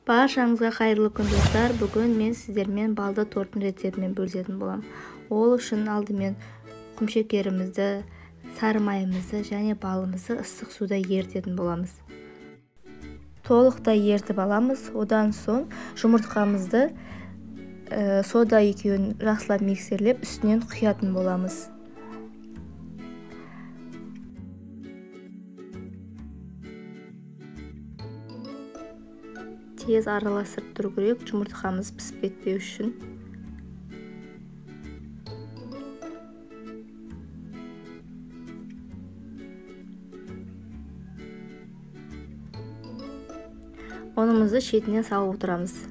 Баршаңызға қайырлы күн достар. Бүгін мен сіздермен балды торттың рецептімен бөлісетін боламын. Ол үшін алдымен құмшекерімізді, сары майымызды және балымызды ыстық суда ерітетін боламыз. Толықтай ерітіп аламыз. Одан соң жұмыртқамызды сода екеуін жақсылап миксерлеп үстінен құятын боламыз. Тез араластырып тұру керек, жұмыртқамыз пісіп кетпеу үшін. Онымызды шетінен салып отырамыз.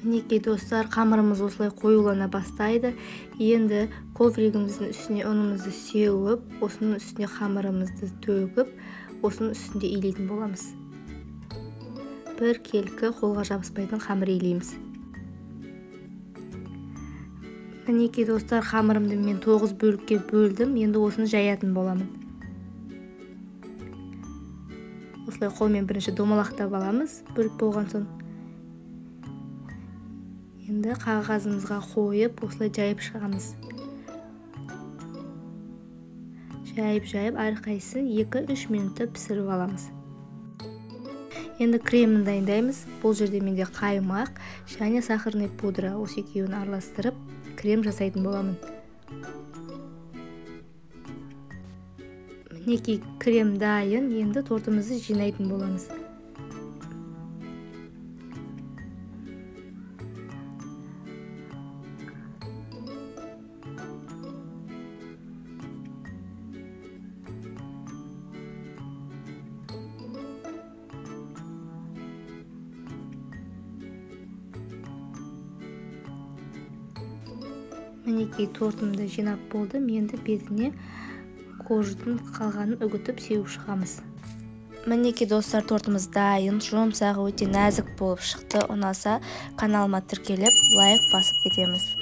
Мінекей достар, қамырымыз осылай қоюлана бастайды. Енді ковригіміздің үстіне ұнымызды сеуіп, осының үстіне қамырымызды төгіп, осының үстінде илейтін боламыз. Бір келкі қолға жабыспайтын қамыр илейміз. Мінекей достар, қамырымды мен 9 бөлікке бөлдім. Енді осыны жаятын боламын. Осылай қолмен бірінші домалақтап аламыз, бөлік болған соң. Енді қағазымызға қойып, осылай жайып шығамыз. Жайып, әрқайсысын 2-3 минутта пісіріп аламыз. Енді кремін дайындаймыз. Бұл жерде менде қаймақ және сахарный пудра. Осы екеуін араластырып, крем жасайтын боламын. Мінекей крем дайын. Енді тортымызды жинайтын боламыз. Мінекей тортымды жинап болдым. Енді бетіне қожудың қалғанын үгітіп сеуіп шығамыз. Мінекей достар, тортымыз дайын, жұмсағы өте нәзік болып шықты. Ұнаса каналыма тіркеліп, лайк басып кетеміз.